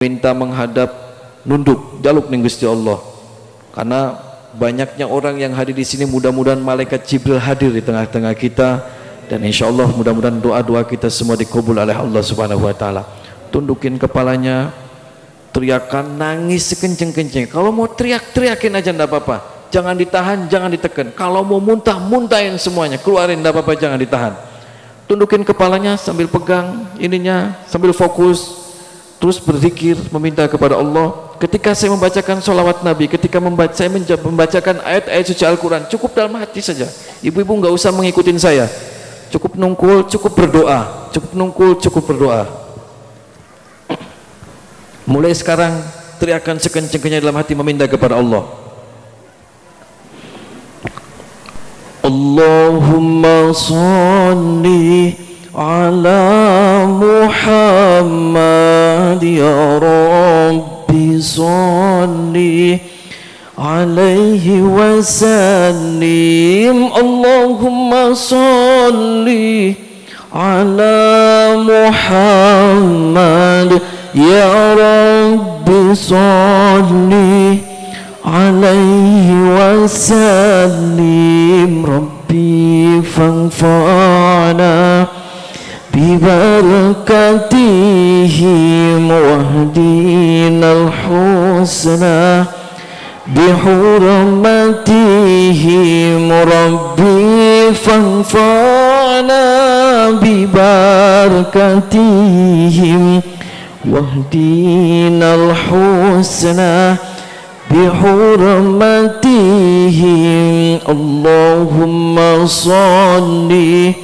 minta menghadap nunduk jaluk ning Gusti Allah, karena banyaknya orang yang hadir di sini. Mudah-mudahan malaikat Jibril hadir di tengah-tengah kita, dan insya Allah mudah-mudahan doa-doa kita semua dikabul oleh Allah Subhanahu wa taala. Tundukin kepalanya, teriakan, nangis sekenceng-kenceng. Kalau mau teriak-teriakin aja enggak apa-apa, jangan ditahan, jangan ditekan. Kalau mau muntah, muntahin semuanya, keluarin, enggak apa-apa, jangan ditahan. Tundukin kepalanya sambil pegang ininya, sambil fokus, terus berzikir, meminta kepada Allah. Ketika saya membacakan sholawat Nabi, ketika saya membacakan ayat-ayat suci Al-Quran, cukup dalam hati saja. Ibu-ibu nggak usah mengikutin saya, cukup nungkul, cukup berdoa, cukup nungkul, cukup berdoa. Mulai sekarang teriakan sekencang-kencangnya dalam hati, meminta kepada Allah. Allahumma sholli ala Muhammad ya Rabbi sholli alaihi wasallim. Allahumma sholli ala Muhammad ya Rabbi sholli alaihi wasallim. Rabbi fanfa'na bibarakatihim wahdinal husna bihurmatihim. Rabbi fanfa'na bibarakatihim wahdinal husna bihurmatihim. Allahumma sholli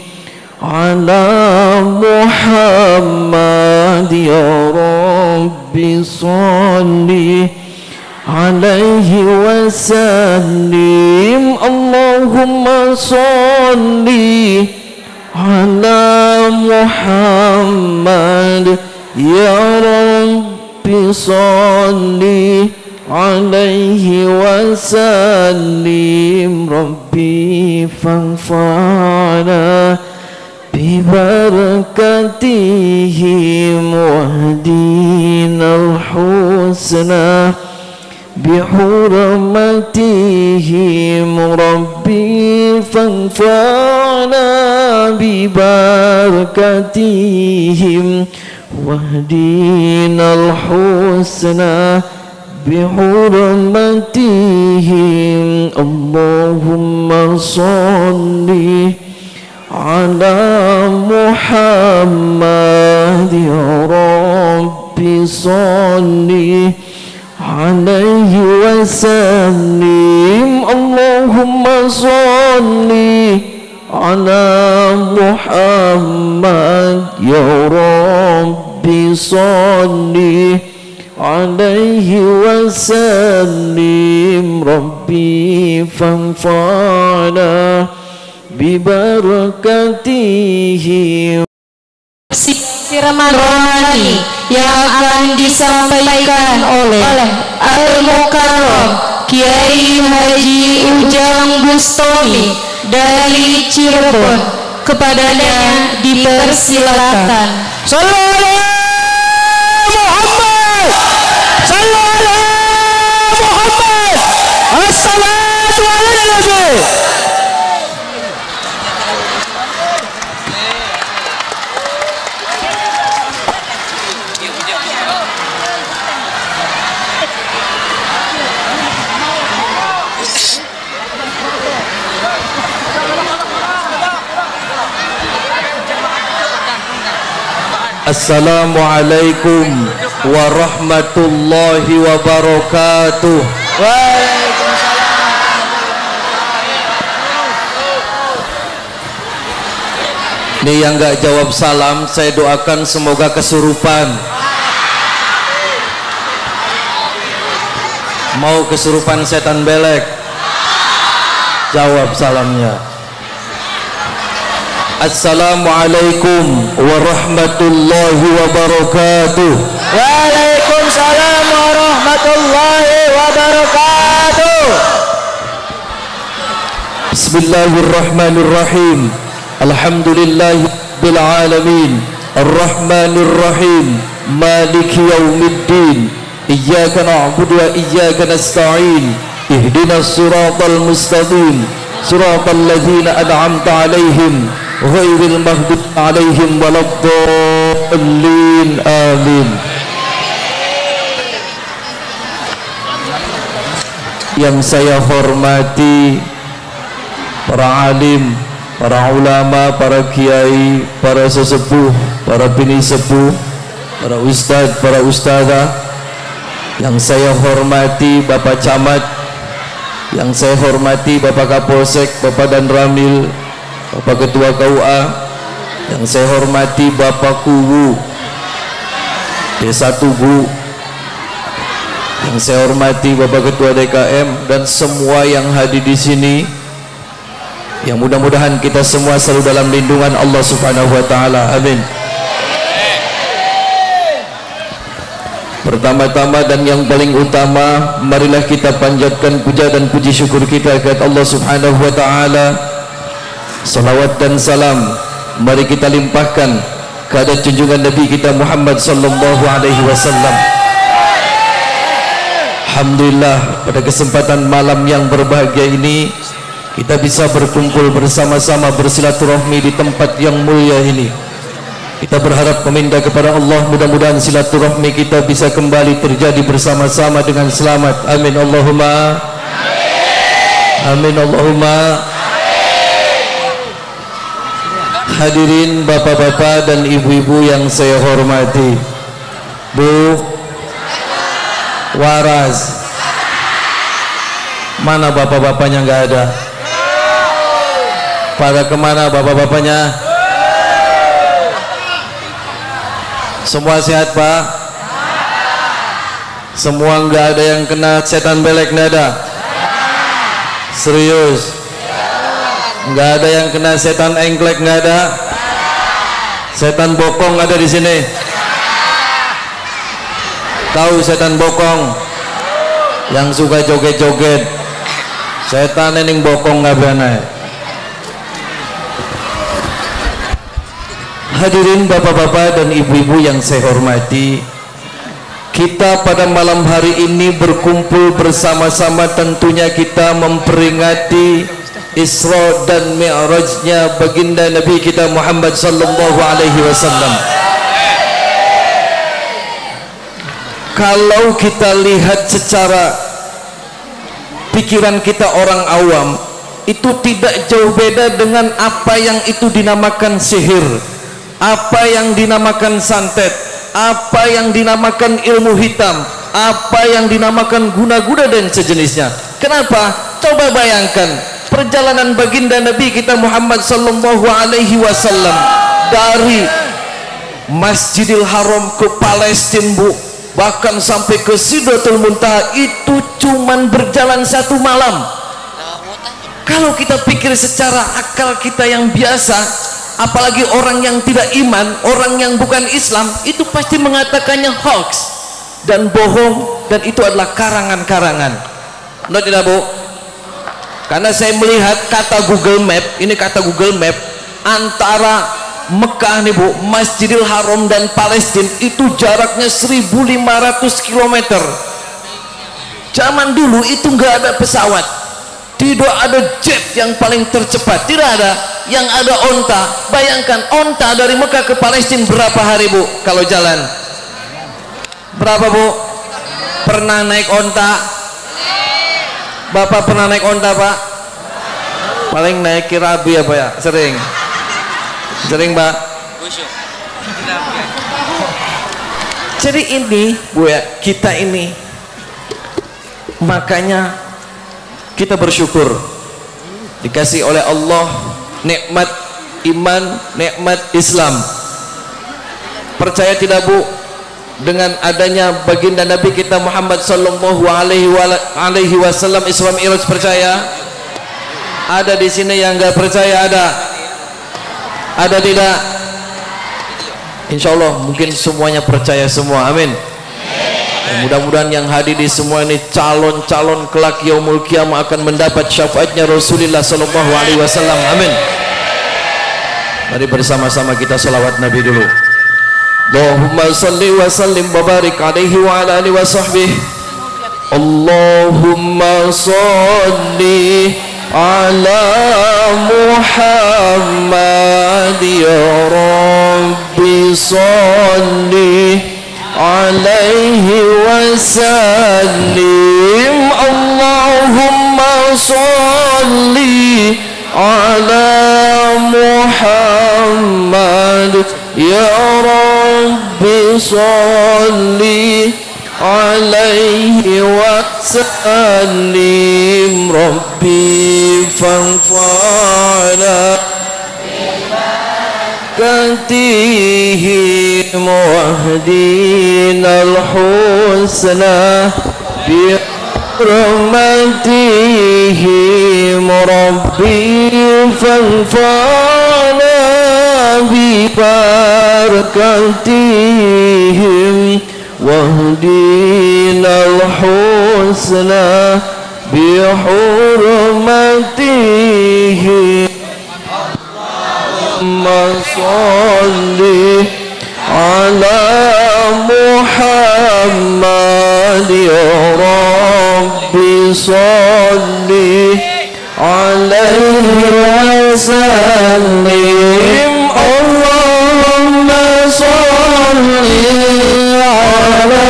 ala Muhammad ya Rabbi sholli alaihi wasallim. Allahumma sholli ala Muhammad ya Rabbi sholli alaihi wasallim. Rabbi fanfa'na bibarakatihim wahdinal husna bihurmatihim. Rabbi fanfa'na bibarakatihim wahdinal husna bihurmatihim. Allahumma sholli ala Muhammad ya Rabbi sholli alaihi wasallim. Allahumma sholli ala Muhammad ya Rabbi sholli alaihi wasallim. Rabbi fanfa'na bibarakatihim. Siraman rohani yang akan disampaikan oleh Al-Mukarram Kiai Haji Ujang Bustami dari Cirebon. Kepadanya dipersilakan. Sallallahu Muhammad, sallallahu Muhammad, assalatu ala nabi. Assalamualaikum warahmatullahi wabarakatuh. Waalaikumsalam. Ini yang gak jawab salam, saya doakan semoga kesurupan. Mau kesurupan setan belek? Jawab salamnya. Assalamualaikum warahmatullahi wabarakatuh. Waalaikumsalam warahmatullahi wabarakatuh. Bismillahirrahmanirrahim. Alhamdulillahirabbil alamin. Arrahmanirrahim. maliki yaumiddin, iyyaka na'budu wa iyyaka nasta'in, ihdinas siratal mustaqim, siratal ladzina an'amta 'alaihim ghairil maghdubi 'alaihim waladdallin. Amin. Yang saya hormati para alim, para ulama, para kiai, para sesepuh, para bini sepuh, para ustadz, para ustadzah. Yang saya hormati Bapak Camat, yang saya hormati Bapak Kapolsek, Bapak Danramil, Bapak Ketua KUA, yang saya hormati Bapak Kuwu Desa Tugu, yang saya hormati Bapak Ketua DKM dan semua yang hadir di sini. Yang mudah-mudahan kita semua selalu dalam lindungan Allah Subhanahu wa taala. Amin. Pertama-tama dan yang paling utama, marilah kita panjatkan puja dan puji syukur kita kepada Allah Subhanahu wa taala. Salawat dan salam mari kita limpahkan kepada junjungan Nabi kita Muhammad sallallahu alaihi wasallam. Alhamdulillah, pada kesempatan malam yang berbahagia ini kita bisa berkumpul bersama-sama bersilaturahmi di tempat yang mulia ini. Kita berharap meminta kepada Allah, mudah-mudahan silaturahmi kita bisa kembali terjadi bersama-sama dengan selamat. Amin Allahumma amin Allahumma. Hadirin bapak-bapak dan ibu-ibu yang saya hormati, Bu Waras, mana bapak-bapaknya? Nggak ada. Pada kemana bapak-bapaknya? Semua sehat Pak? Semua nggak ada yang kena setan belek? Nggak ada? Serius? Nggak ada yang kena setan engklek? Nggak ada? Setan bokong ada di sini? Tahu setan bokong? Yang suka joget-joget. Setan ini bokong nggak benar. Hadirin bapak-bapak dan ibu-ibu yang saya hormati, kita pada malam hari ini berkumpul bersama-sama tentunya kita memperingati Isra dan Mi'rajnya baginda Nabi kita Muhammad sallallahu alaihi wasallam. Kalau kita lihat secara pikiran kita orang awam, itu tidak jauh beda dengan apa yang itu dinamakan sihir, apa yang dinamakan santet, apa yang dinamakan ilmu hitam, apa yang dinamakan guna-guna dan sejenisnya. Kenapa? Coba bayangkan perjalanan baginda Nabi kita Muhammad sallallahu alaihi wasallam dari Masjidil Haram ke Palestina, Bu, bahkan sampai ke Sidratul Muntaha, itu cuman berjalan 1 malam. Kalau kita pikir secara akal kita yang biasa, apalagi orang yang tidak iman, orang yang bukan Islam, itu pasti mengatakannya hoax dan bohong, dan itu adalah karangan-karangan. Benar tidak Bu? Karena saya melihat kata Google Map, ini kata Google Map, antara Mekah nih Bu, Masjidil Haram dan Palestina itu jaraknya 1500 km. Zaman dulu itu nggak ada pesawat, tidak ada jet yang paling tercepat, tidak ada. Yang ada onta. Bayangkan onta dari Mekah ke Palestina berapa hari Bu kalau jalan? Berapa Bu? Pernah naik onta? Bapak pernah naik onta Pak? Paling naik kirabi apa ya? Sering? Sering Pak? Jadi ini Bu ya, kita ini makanya kita bersyukur dikasih oleh Allah nikmat iman, nikmat Islam. Percaya tidak Bu, dengan adanya baginda Nabi kita Muhammad sallallahu alaihi wasallam Isra Mi'raj? Percaya? Ada di sini yang nggak percaya? Ada tidak? Insya Allah mungkin semuanya percaya semua. Amin. Mudah-mudahan yang hadir di semua ini calon-calon kelak yaumul qiyamah akan mendapat syafaatnya Rasulullah sallallahu alaihi wasallam. Amin. Mari bersama-sama kita salawat Nabi dulu. Allahumma salli wa sallim wa barik alaihi wa ala alihi wa sahbihi. Allahumma salli ala Muhammad ya Rabbi salli alaihi wa sallim. Allahumma salli ala Muhammad ya Rabbi salli alaihi wa sallim. Rabbi fanfa'na katihim wahdina al-husna bi rahmatihim. Rabbi fanfa'na bi barakatihim wahdina al-husna bi hurmatihim. Allahumma salli ala Muhammad ya Rabbi salli alaihi wa sallim. Allahumma salli ala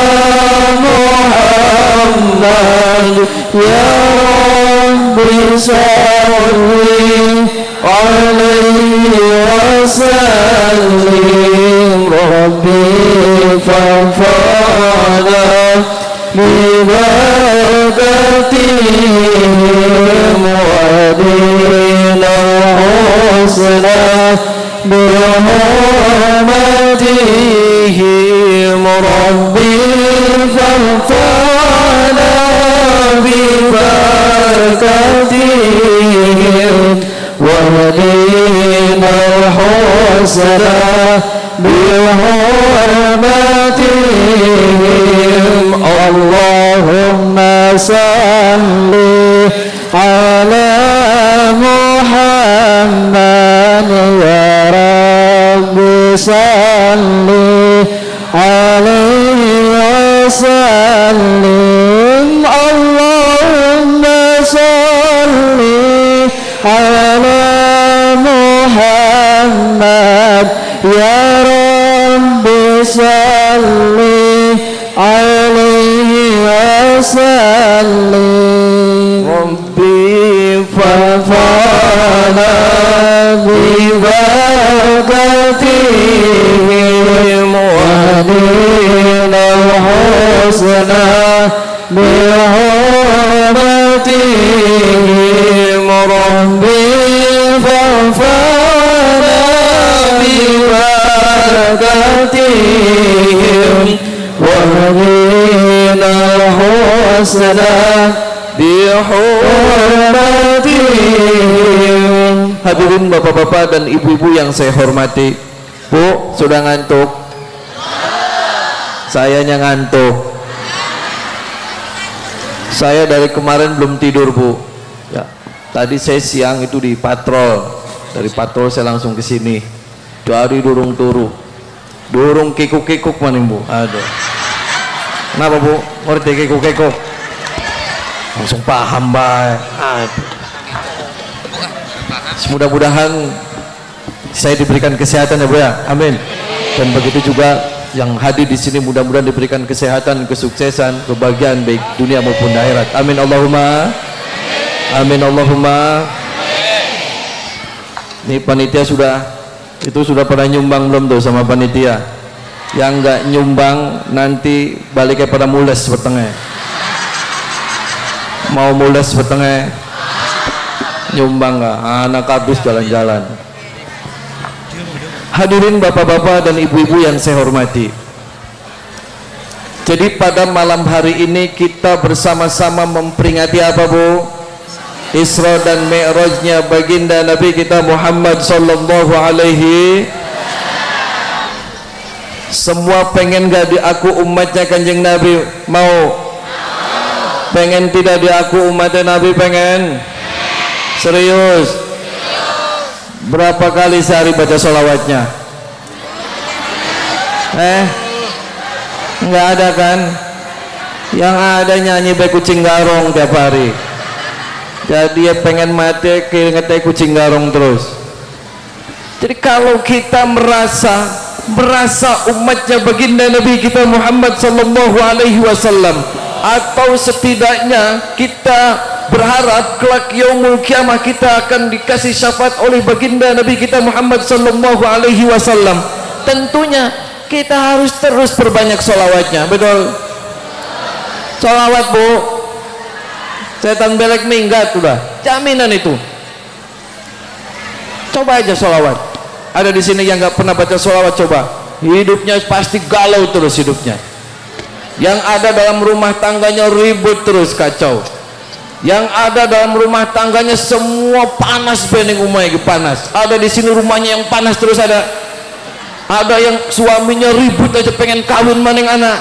Muhammad ya Rabbi salli alaihi wa sallim. Rabbi fanfa'na bi barakatihim wahdina al-husna bi rahmatihim. Rabbi fanfa'na bi barakatihim wahdina al-husna bi hurmatihim. Allahumma salli ala Muhammad ya Rabbi salli alaihi wa sallim. Allahumma salli ala Muhammad ya Rabbi salli alaihi wa sallim. Rabbi fanfa'na bi barakatihim wahdina al-husna bi hurmatihim. Rabbi fanfa'na bi barakatihim wahdina al-husna bi hurmatihim. Hadirin bapak-bapak dan ibu-ibu yang saya hormati, Bu, sudah ngantuk? Sayanya ngantuk. Saya dari kemarin belum tidur, Bu. Ya, tadi saya siang itu di patrol. Dari patrol saya langsung ke sini. Dari durung turu. Durung kikuk-kikuk maning, Bu. Aduh. Kenapa, Bu? Ngerti kikuk-kikuk? Langsung paham, Mbak. Aduh. Mudah-mudahan saya diberikan kesehatan ya, Bu ya. Amin. Dan begitu juga yang hadir di sini, mudah-mudahan diberikan kesehatan, kesuksesan, kebahagiaan baik dunia maupun akhirat. Amin Allahumma. Amin Allahumma. Ini panitia sudah pernah nyumbang belum tuh sama panitia? Yang enggak nyumbang nanti baliknya pada mules setengah. Mau mules setengah? Nyumbang enggak? Anak habis jalan-jalan. Hadirin bapak-bapak dan ibu-ibu yang saya hormati. Jadi pada malam hari ini kita bersama-sama memperingati apa, Bu? Isra dan Mi'rajnya baginda Nabi kita Muhammad sallallahu alaihi. Semua pengen gak diaku umatnya Kanjeng Nabi? Mau? Pengen tidak diaku umatnya Nabi? Pengen? Serius? Berapa kali sehari baca sholawatnya? Nggak ada kan? Yang ada nyanyi baik kucing garong tiap hari. Jadi dia pengen mati keinget kucing garong terus. Jadi kalau kita merasa umatnya baginda Nabi kita Muhammad sallallahu alaihi wasallam, atau setidaknya kita berharap kelak yaumul kiamah kita akan dikasih syafaat oleh baginda Nabi kita Muhammad sallallahu alaihi wasallam, tentunya kita harus terus perbanyak sholawatnya. Betul? Sholawat bu, setan belek minggat udah jaminan itu. Coba aja sholawat. Ada di sini yang nggak pernah baca sholawat, coba. Hidupnya pasti galau terus hidupnya. Yang ada dalam rumah tangganya ribut terus, kacau. Yang ada dalam rumah tangganya semua panas, bening umay panas. Ada di sini rumahnya yang panas terus ada. Ada yang suaminya ribut aja pengen kawin maning anak.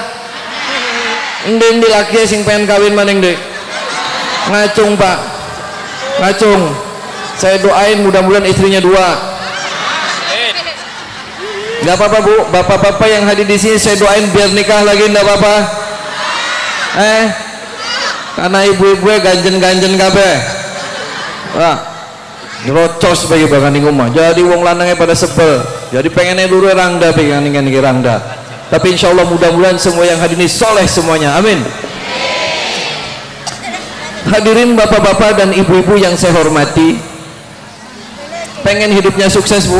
Ndeng di laki sing pengen kawin maning dek. Ngacung pak, ngacung. Saya doain mudah-mudahan istrinya 2. Gak apa-apa bu, bapak-bapak yang hadir di sini saya doain biar nikah lagi, nggak apa-apa. Karena ibu-ibu ganjen-ganjen kabeh. Wah, nyerocos bagi bagan di rumah. Jadi wong lanangnya pada sebel. Jadi pengennya dulu rangda, pengen rangda. Tapi insya Allah mudah-mudahan semua yang hadir ini soleh semuanya. Amin. Hadirin bapak-bapak dan ibu-ibu yang saya hormati, pengen hidupnya sukses bu?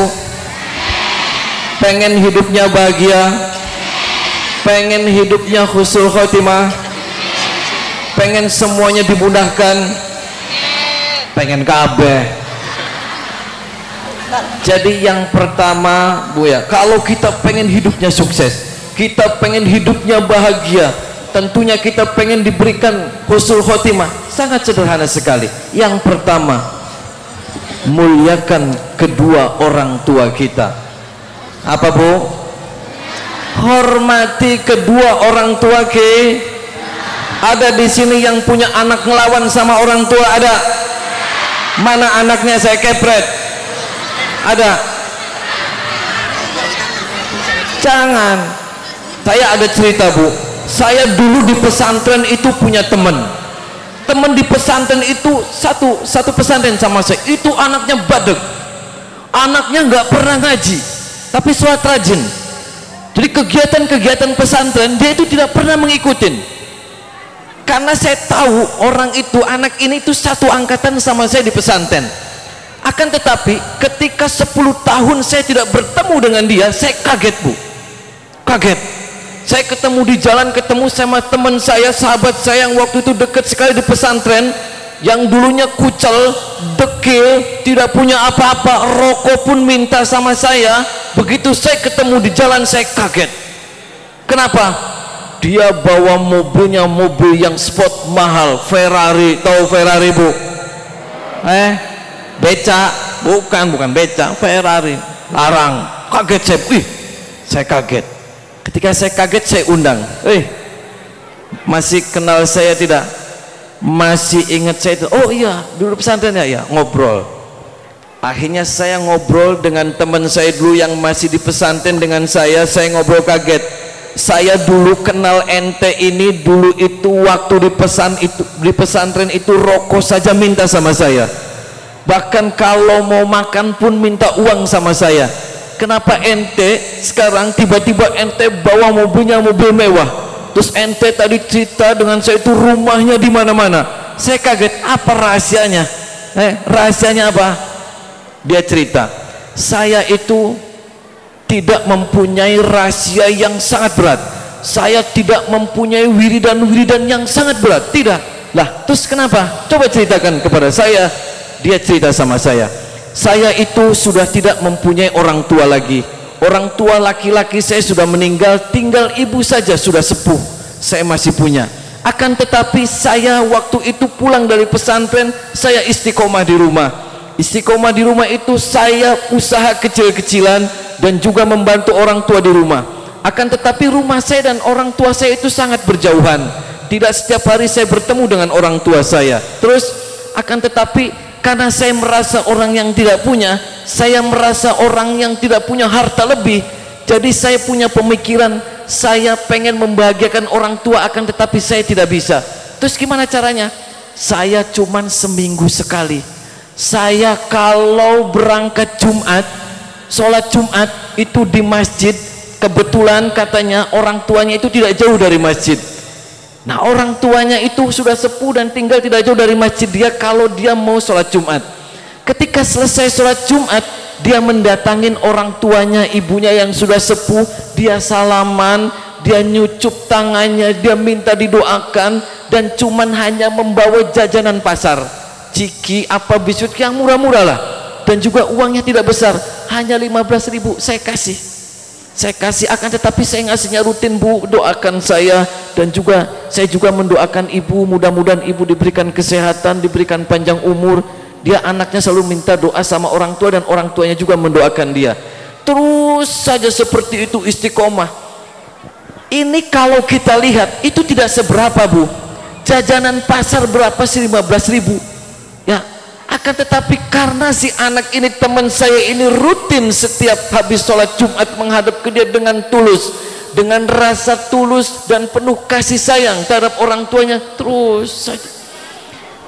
Pengen hidupnya bahagia? Pengen hidupnya husnul khotimah? Pengen semuanya dimudahkan? Pengen kabeh. Jadi yang pertama bu ya, kalau kita pengen hidupnya sukses, kita pengen hidupnya bahagia, tentunya kita pengen diberikan husnul khotimah, sangat sederhana sekali. Yang pertama, muliakan kedua orang tua kita. Apa bu? Hormati kedua orang tua ke. Ada di sini yang punya anak ngelawan sama orang tua, ada? Mana anaknya saya kepret? Ada? Jangan. Saya ada cerita bu. Saya dulu di pesantren itu punya teman di pesantren itu satu pesantren sama saya. Itu anaknya badek, anaknya nggak pernah ngaji tapi sholat rajin. Jadi kegiatan-kegiatan pesantren dia itu tidak pernah mengikutin, karena saya tahu orang itu, anak ini itu satu angkatan sama saya di pesantren. Akan tetapi ketika 10 tahun saya tidak bertemu dengan dia, saya kaget bu, kaget. Saya ketemu di jalan, ketemu sama teman saya, sahabat saya yang waktu itu dekat sekali di pesantren, yang dulunya kucel, dekil, tidak punya apa-apa, rokok pun minta sama saya. Begitu saya ketemu di jalan, saya kaget. Kenapa? Dia bawa mobilnya, mobil yang sport mahal, Ferrari. Tahu Ferrari bu? Beca? Bukan beca, Ferrari. Larang. Kaget saya, saya kaget. Ketika saya kaget, saya undang, masih kenal saya tidak? Masih ingat saya itu? Oh iya, dulu pesantren ya, ngobrol. Akhirnya saya ngobrol dengan teman saya dulu yang masih di pesantren dengan saya ngobrol kaget. Saya dulu kenal ente ini dulu itu waktu di pesantren itu rokok saja minta sama saya. Bahkan kalau mau makan pun minta uang sama saya. Kenapa ente sekarang tiba-tiba ente bawa mobilnya, mobil mewah? Terus ente tadi cerita dengan saya itu rumahnya di mana-mana. Saya kaget, apa rahasianya? Rahasianya apa? Dia cerita, saya itu tidak mempunyai rahasia yang sangat berat. Saya tidak mempunyai wiridan-wiridan yang sangat berat. Tidak. Lah, terus kenapa? Coba ceritakan kepada saya. Dia cerita sama saya itu sudah tidak mempunyai orang tua lagi. Orang tua laki-laki saya sudah meninggal, tinggal ibu saja sudah sepuh. Saya masih punya. Akan tetapi saya waktu itu pulang dari pesantren, saya istiqomah di rumah. Istiqomah di rumah itu saya usaha kecil-kecilan dan juga membantu orang tua di rumah. Akan tetapi rumah saya dan orang tua saya itu sangat berjauhan. Tidak setiap hari saya bertemu dengan orang tua saya. Terus akan tetapi karena saya merasa orang yang tidak punya, saya merasa orang yang tidak punya harta lebih, Jadi saya punya pemikiran, saya pengen membahagiakan orang tua, akan tetapi saya tidak bisa. Terus gimana caranya? Saya cuman seminggu sekali. Saya kalau berangkat Jumat, sholat Jumat itu di masjid, kebetulan katanya orang tuanya itu tidak jauh dari masjid. Nah, orang tuanya itu sudah sepuh dan tinggal tidak jauh dari masjid dia kalau dia mau sholat Jumat. Ketika selesai sholat Jumat, dia mendatangin orang tuanya, ibunya yang sudah sepuh, dia salaman, dia nyucup tangannya, dia minta didoakan, dan cuman hanya membawa jajanan pasar, ciki apa biskuit yang murah-murah lah, dan juga uangnya tidak besar, hanya 15.000 saya kasih, akan tetapi saya ngasihnya rutin. Bu, doakan saya, dan juga saya juga mendoakan ibu, mudah-mudahan ibu diberikan kesehatan, diberikan panjang umur. Dia anaknya selalu minta doa sama orang tua, dan orang tuanya juga mendoakan dia. Terus saja seperti itu istiqomah. Ini kalau kita lihat itu tidak seberapa, Bu. Jajanan pasar berapa sih? 15.000 ya. Akan tetapi karena si anak ini, teman saya ini, rutin setiap habis sholat Jumat menghadap ke dia dengan tulus, dengan rasa tulus dan penuh kasih sayang terhadap orang tuanya, terus saja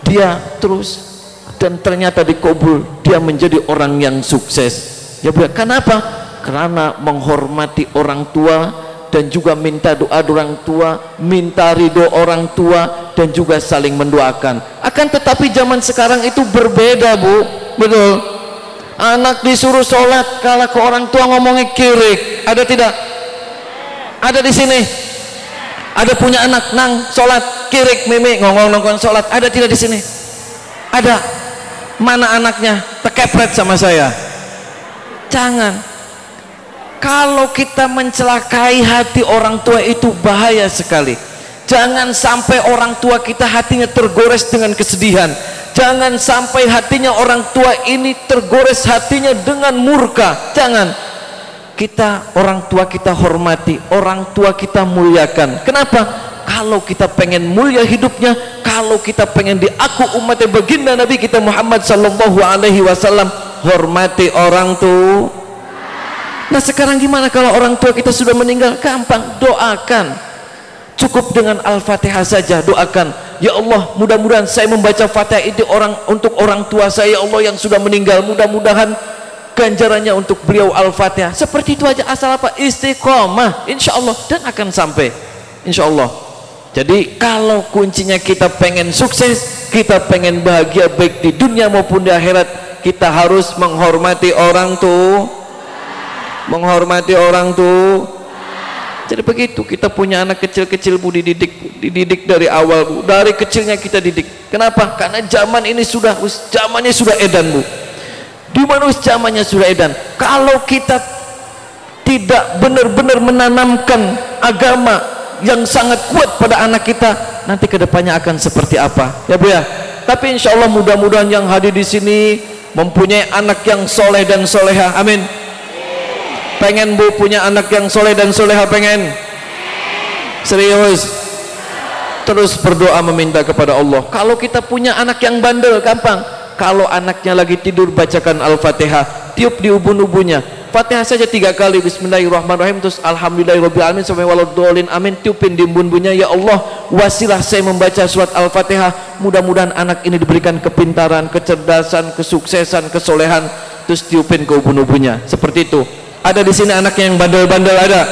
dia terus, dan ternyata dikabul, dia menjadi orang yang sukses. Ya Bu, kenapa? Karena menghormati orang tua, dan juga minta doa orang tua, minta ridho orang tua, dan juga saling mendoakan. Akan tetapi zaman sekarang itu berbeda, Bu. Betul. Anak disuruh sholat, kalau ke orang tua ngomongnya kirik. Ada tidak? Ada di sini? Ada punya anak nang sholat kirik mimi ngomong sholat? Ada tidak di sini? Ada. Mana anaknya? Tekepret sama saya. Jangan. Kalau kita mencelakai hati orang tua itu bahaya sekali. Jangan sampai orang tua kita hatinya tergores dengan kesedihan. Jangan sampai hatinya orang tua ini tergores hatinya dengan murka. Jangan. Kita, orang tua kita hormati, orang tua kita muliakan. Kenapa? Kalau kita pengen mulia hidupnya, kalau kita pengen diaku umatnya baginda Nabi kita Muhammad sallallahu alaihi wasallam, hormati orang tua. Nah, sekarang gimana kalau orang tua kita sudah meninggal? Gampang, doakan. Cukup dengan Al-Fatihah saja, doakan. Ya Allah, mudah-mudahan saya membaca Fatihah itu untuk orang tua saya, ya Allah, yang sudah meninggal, mudah-mudahan ganjarannya untuk beliau Al-Fatihah. Seperti itu aja, asal apa? Istiqomah, insya Allah, dan akan sampai, insya Allah. Jadi kalau kuncinya kita pengen sukses, kita pengen bahagia baik di dunia maupun di akhirat, kita harus menghormati orang tua. Menghormati orang tua. Jadi begitu, kita punya anak kecil-kecil, Bu, dididik dari awal, Bu. Dari kecilnya kita didik. Kenapa? Karena zaman ini zamannya sudah edan, Bu. Di mana zamannya sudah edan. Kalau kita tidak benar-benar menanamkan agama yang sangat kuat pada anak kita, nanti kedepannya akan seperti apa, ya Bu ya. Tapi insya Allah mudah-mudahan yang hadir di sini mempunyai anak yang soleh dan soleha. Amin. Pengen Bu punya anak yang soleh dan soleha? Pengen? Serius? Terus berdoa meminta kepada Allah. Kalau kita punya anak yang bandel, gampang. Kalau anaknya lagi tidur, bacakan Al-Fatihah, tiup di ubun-ubunnya. Fatihah saja 3 kali, bismillahirrahmanirrahim, terus alhamdulillahirabbil alamin sampai waladhdallin, amin, tiupin di ubun-ubunnya. Ya Allah, wasilah saya membaca surat Al-Fatihah, mudah-mudahan anak ini diberikan kepintaran, kecerdasan, kesuksesan, kesolehan, terus tiupin ke ubun-ubunnya. Seperti itu. Ada di sini anaknya yang bandel-bandel? Ada.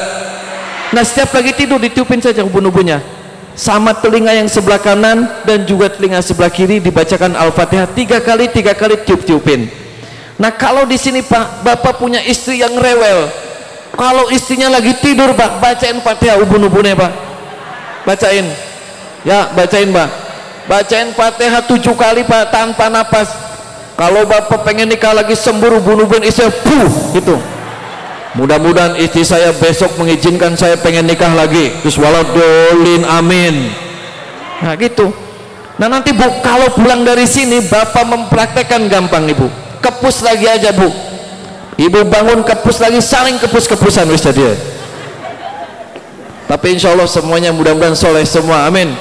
Nah, setiap lagi tidur ditiupin saja ubun-ubunnya, sama telinga yang sebelah kanan dan juga telinga sebelah kiri, dibacakan Al-Fatihah 3 kali tiup-tiupin. Nah, kalau di sini Pak, Bapak punya istri yang rewel, kalau istrinya lagi tidur, Pak, bacain Fatihah ubun-ubunnya, Pak. Bacain. Ya, bacain, Pak. Bacain Fatihah 7 kali, Pak, tanpa napas. Kalau Bapak pengen nikah lagi, sembur ubun-ubun istri, gitu. Mudah-mudahan istri saya besok mengizinkan saya pengen nikah lagi. Terus waladhdallin, amin. Nah, gitu. Nah, nanti Bu, kalau pulang dari sini Bapak mempraktekkan, gampang Ibu. Kepus lagi aja, Bu. Ibu bangun kepus lagi, saling kepus-kepusan wis jadi. Tapi insya Allah semuanya mudah-mudahan soleh semua, amin.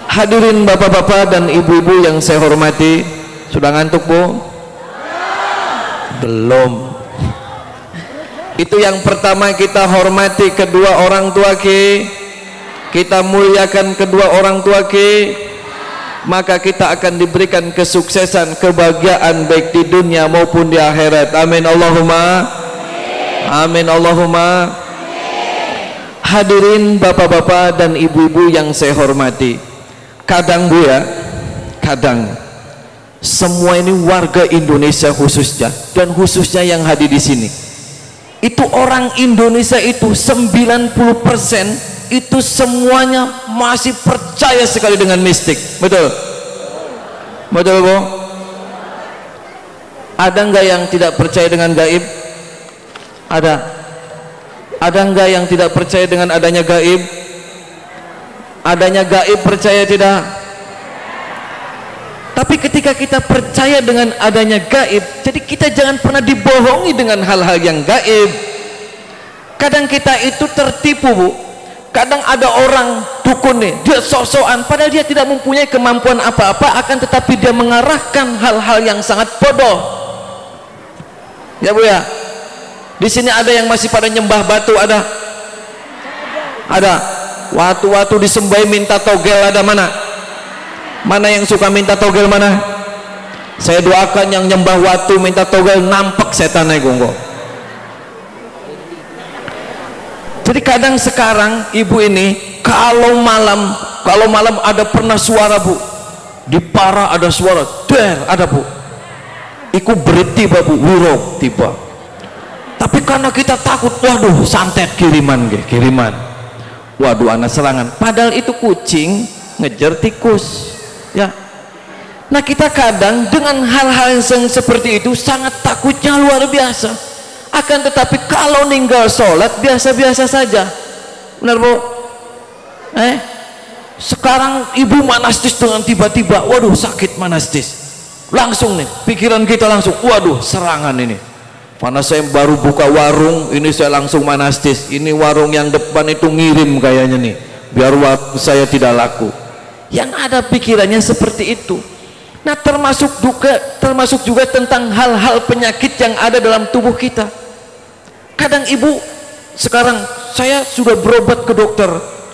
Hadirin bapak-bapak dan ibu-ibu yang saya hormati, sudah ngantuk, Bu? Belum. Itu yang pertama, kita hormati kedua orang tua kita muliakan kedua orang tua maka kita akan diberikan kesuksesan, kebahagiaan baik di dunia maupun di akhirat. Amin Allahumma amin Allahumma. Hadirin bapak-bapak dan ibu-ibu yang saya hormati, kadang Bu ya, kadang semua ini warga Indonesia khususnya, dan khususnya yang hadir di sini, itu orang Indonesia itu 90% itu semuanya masih percaya sekali dengan mistik. Betul? Betul Bu? Ada enggak yang tidak percaya dengan gaib? Ada. Ada enggak yang tidak percaya dengan adanya gaib? Adanya gaib percaya tidak? Tapi ketika kita percaya dengan adanya gaib, jadi kita jangan pernah dibohongi dengan hal-hal yang gaib. Kadang kita itu tertipu Bu. Kadang ada orang dukun nih, dia sok-sokan padahal dia tidak mempunyai kemampuan apa-apa, akan tetapi dia mengarahkan hal-hal yang sangat bodoh. Ya Bu ya. Di sini ada yang masih pada nyembah batu, ada? Ada. Waktu-waktu disembah minta togel, ada mana? Mana yang suka minta togel mana? Saya doakan yang nyembah watu minta togel nampak setannya gonggo. Jadi kadang sekarang ibu ini kalau malam ada pernah suara Bu, di para ada suara der ada Bu, iku berhenti Bu, wirok tiba. Tapi karena kita takut, waduh santet kiriman, waduh anak serangan, padahal itu kucing ngejar tikus ya. Nah kita kadang dengan hal-hal yang seperti itu sangat takutnya luar biasa. Akan tetapi kalau ninggal sholat biasa-biasa saja. Benar Bu? Sekarang ibu manastis dengan tiba-tiba, waduh sakit manastis, langsung nih pikiran kita langsung, waduh serangan ini. Mana saya baru buka warung, ini saya langsung manastis. Ini warung yang depan itu ngirim kayaknya nih, biar warung saya tidak laku. Yang ada pikirannya seperti itu. Nah termasuk juga tentang hal-hal penyakit yang ada dalam tubuh kita. Kadang ibu, sekarang saya sudah berobat ke dokter,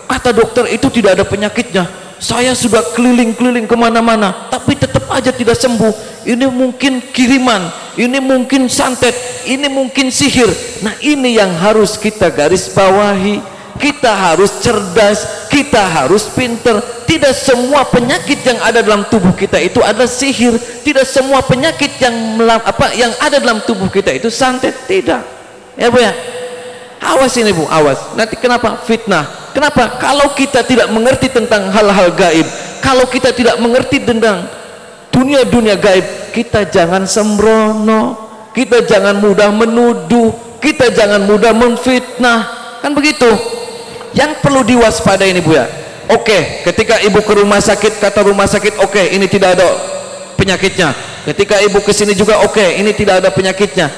kata dokter itu tidak ada penyakitnya. Saya sudah keliling-keliling kemana-mana, tapi tetap aja tidak sembuh. Ini mungkin kiriman, ini mungkin santet, ini mungkin sihir. Nah ini yang harus kita garis bawahi. Kita harus cerdas, kita harus pinter. Tidak semua penyakit yang ada dalam tubuh kita itu adalah sihir. Tidak semua penyakit yang ada dalam tubuh kita itu santet, tidak. Ya Bu ya, awas ini Bu, awas. Nanti kenapa? Fitnah. Kenapa? Kalau kita tidak mengerti tentang hal-hal gaib, kalau kita tidak mengerti tentang dunia-dunia gaib, kita jangan sembrono, kita jangan mudah menuduh, kita jangan mudah menfitnah, kan begitu. Yang perlu diwaspadai ini Bu ya. Oke, ketika ibu ke rumah sakit, kata rumah sakit, oke, ini tidak ada penyakitnya. Ketika ibu ke sini juga, oke, ini tidak ada penyakitnya.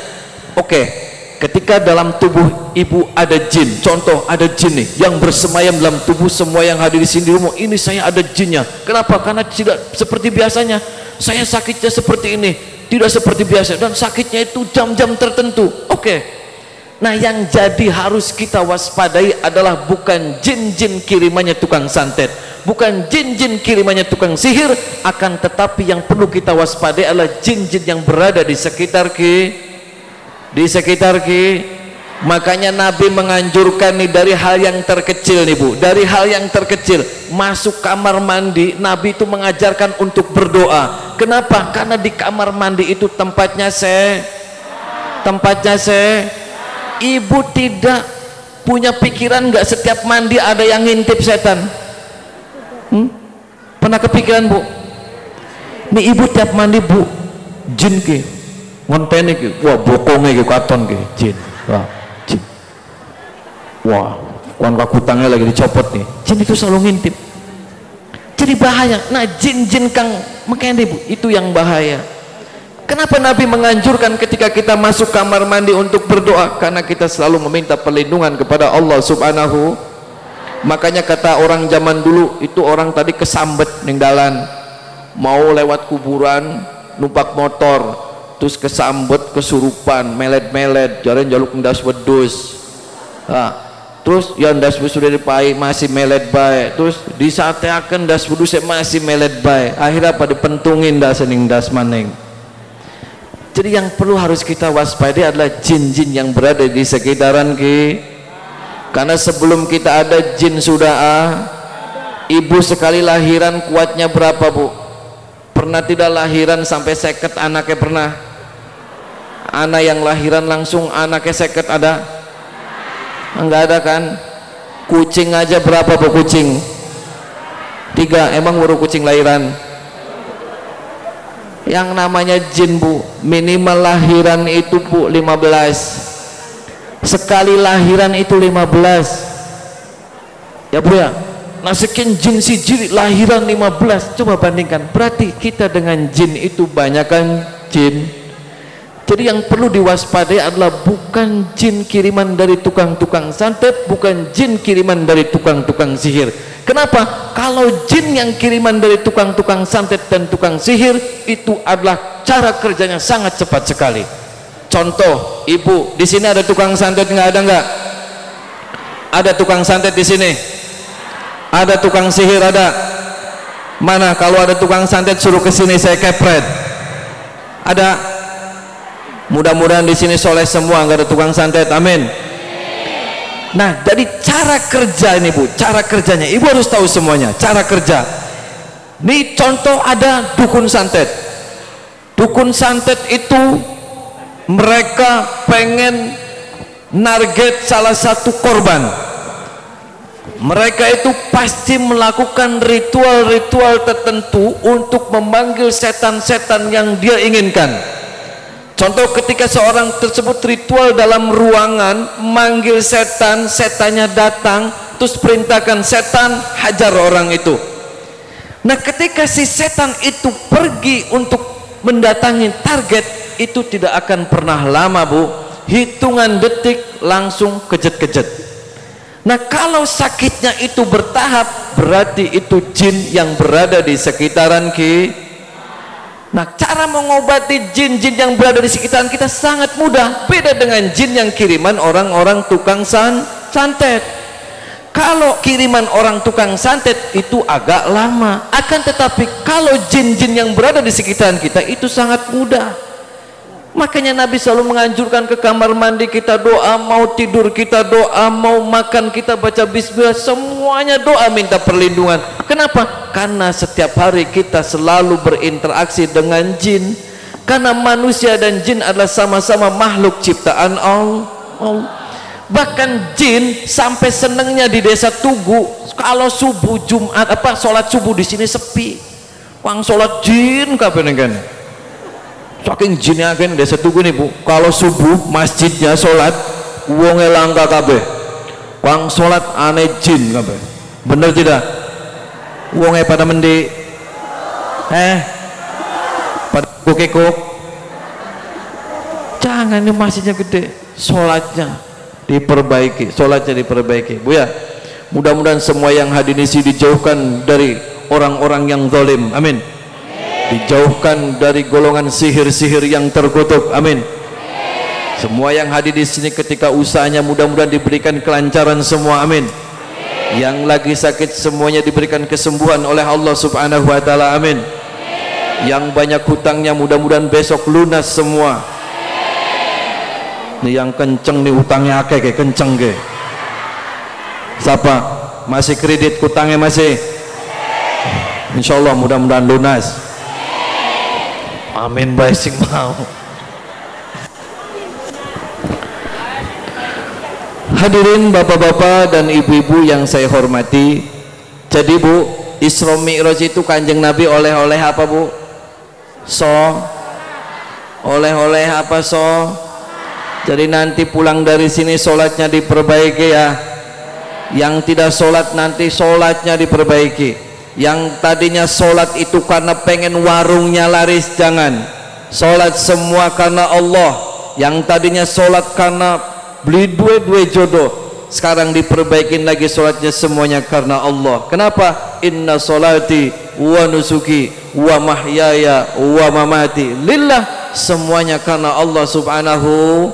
Oke. Ketika dalam tubuh ibu ada jin, contoh ada jin nih yang bersemayam dalam tubuh semua yang hadir di sini, rumah ini saya ada jinnya. Kenapa? Karena tidak seperti biasanya. Saya sakitnya seperti ini, tidak seperti biasa, dan sakitnya itu jam-jam tertentu. Oke. Nah yang jadi harus kita waspadai adalah bukan jin-jin kirimannya tukang santet, bukan jin-jin kirimannya tukang sihir, akan tetapi yang perlu kita waspadai adalah jin-jin yang berada di sekitar Makanya Nabi menganjurkan nih dari hal yang terkecil nih Bu, dari hal yang terkecil, masuk kamar mandi Nabi itu mengajarkan untuk berdoa. Kenapa? Karena di kamar mandi itu tempatnya ibu tidak punya pikiran nggak setiap mandi ada yang ngintip setan? Pernah kepikiran Bu? Nih ibu tiap mandi Bu, jin ke ngonteni ki, wah bokonge ki katon ki jin, wah jin, wah kuan kakutangnya lagi dicopot nih, jin itu selalu ngintip, jadi bahaya. Nah jin-jin kang mengkendi Bu, itu yang bahaya. Kenapa Nabi menganjurkan ketika kita masuk kamar mandi untuk berdoa? Karena kita selalu meminta perlindungan kepada Allah Subhanahu. Makanya kata orang zaman dulu itu, orang tadi kesambet ning dalan, mau lewat kuburan numpak motor, terus kesambet kesurupan melet-melet jalan jaluk ndas wedus. Terus yang das sudah dipai masih melet baik, terus disateakan das wedus masih melet baik, akhirnya apa dipentungin das sening das maning. Jadi yang perlu harus kita waspadai adalah jin-jin yang berada di sekitaran kita. Karena sebelum kita ada jin sudah ibu sekali lahiran kuatnya berapa bu? Pernah tidak lahiran sampai 50 anaknya pernah? Anak yang lahiran langsung anaknya 50 ada? Enggak ada kan? Kucing aja berapa bu kucing? 3, emang baru kucing lahiran? Yang namanya jin bu, minimal lahiran itu bu 15. Sekali lahiran itu 15. Ya bu ya. Nah sekian jin si jin lahiran 15. Coba bandingkan. Berarti kita dengan jin itu banyak kan jin. Jadi yang perlu diwaspadai adalah bukan jin kiriman dari tukang-tukang santet, bukan jin kiriman dari tukang-tukang sihir. Kenapa? Kalau jin yang kiriman dari tukang-tukang santet dan tukang sihir itu adalah cara kerjanya sangat cepat sekali. Contoh, ibu, di sini ada tukang santet nggak ada nggak? Ada tukang santet di sini. Ada tukang sihir ada. Mana kalau ada tukang santet suruh ke sini saya kepret. Ada. Mudah-mudahan di sini soleh semua, nggak ada tukang santet, amin. Nah jadi cara kerja ini bu, cara kerjanya ibu harus tahu semuanya, cara kerja. Ini contoh ada dukun santet. Dukun santet itu mereka pengen narget salah satu korban. Mereka itu pasti melakukan ritual-ritual tertentu untuk memanggil setan-setan yang dia inginkan. Contoh ketika seorang tersebut ritual dalam ruangan manggil setan, setannya datang, terus perintahkan setan hajar orang itu. Nah ketika si setan itu pergi untuk mendatangi target, itu tidak akan pernah lama bu, hitungan detik langsung kejet-kejet. Nah kalau sakitnya itu bertahap, berarti itu jin yang berada di sekitaran kita. Nah cara mengobati jin-jin yang berada di sekitaran kita sangat mudah, beda dengan jin yang kiriman orang-orang tukang santet. Kalau kiriman orang tukang santet itu agak lama, akan tetapi kalau jin-jin yang berada di sekitaran kita itu sangat mudah. Makanya Nabi selalu menganjurkan ke kamar mandi kita doa, mau tidur kita doa, mau makan kita baca bismillah, semuanya doa minta perlindungan. Kenapa? Karena setiap hari kita selalu berinteraksi dengan jin. Karena manusia dan jin adalah sama-sama makhluk ciptaan Allah. Bahkan jin sampai senengnya di desa Tugu kalau subuh Jumat sholat subuh di sini sepi. Wang sholat jin kapan kan? Saking jinnya kan desa Tugu nih bu, kalau subuh masjidnya sholat wonge langka kabeh, wang sholat aneh jin kabeh, bener tidak? Wonge pada mendi pada kukikuk. Jangan, ini masjidnya gede, sholatnya diperbaiki, sholatnya diperbaiki bu ya. Mudah-mudahan semua yang hadir di sini dijauhkan dari orang-orang yang zalim, amin. Dijauhkan dari golongan sihir-sihir yang terkutuk, amin. Semua yang hadir di sini ketika usahanya mudah-mudahan diberikan kelancaran semua, amin. Yang lagi sakit semuanya diberikan kesembuhan oleh Allah Subhanahu wa taala, amin. Yang banyak hutangnya mudah-mudahan besok lunas semua. Nih yang kenceng nih hutangnya akeh ke kenceng ke. Siapa? Masih kredit hutangnya masih? Insyaallah mudah-mudahan lunas. Amin, baik sing mau. Hadirin bapak-bapak dan ibu-ibu yang saya hormati. Jadi bu, Isra Mi'raj itu Kanjeng Nabi oleh-oleh apa bu? Oleh-oleh apa Jadi nanti pulang dari sini sholatnya diperbaiki ya. Yang tidak sholat nanti sholatnya diperbaiki. Yang tadinya sholat itu karena pengen warungnya laris, jangan. Sholat semua karena Allah. Yang tadinya sholat karena beli dua jodoh, sekarang diperbaikin lagi sholatnya semuanya karena Allah. Kenapa? Inna sholati wa nusuki wa mahyaya wa mamati lillah. semuanya karena Allah subhanahu.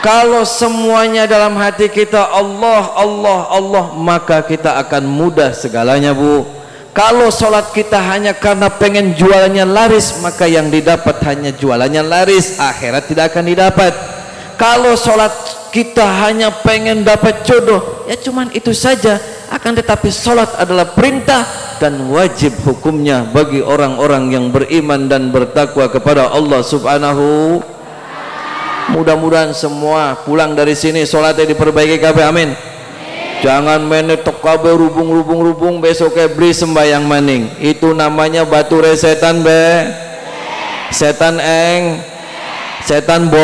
Kalau semuanya dalam hati kita Allah, Allah, Allah, maka kita akan mudah segalanya, Bu. Kalau sholat kita hanya karena pengen jualannya laris, maka yang didapat hanya jualannya laris, akhirat tidak akan didapat. Kalau sholat kita hanya pengen dapat jodoh, ya cuman itu saja. Akan tetapi sholat adalah perintah dan wajib hukumnya bagi orang-orang yang beriman dan bertakwa kepada Allah subhanahu. Mudah-mudahan semua pulang dari sini sholatnya diperbaiki kabeh, amin. Jangan main tok kabeh rubung besoknya beli sembayang maning. Itu namanya batu resetan be. Setan eng, setan bo.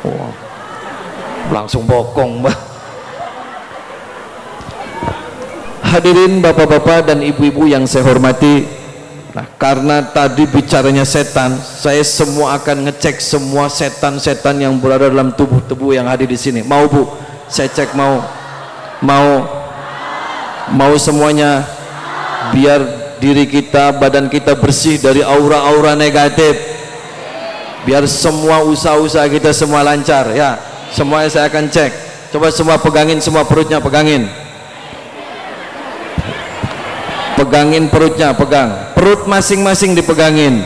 Oh, langsung bokong, Mbak. Hadirin bapak-bapak dan ibu-ibu yang saya hormati. Nah, karena tadi bicaranya setan, saya semua akan ngecek semua setan-setan yang berada dalam tubuh-tubuh yang hadir di sini. Mau, Bu? Saya cek mau semuanya, biar diri kita, badan kita bersih dari aura-aura negatif, biar semua usaha-usaha kita semua lancar ya. Semuanya saya akan cek. Coba semua pegangin semua perutnya, pegangin perutnya, pegang perut masing-masing, dipegangin.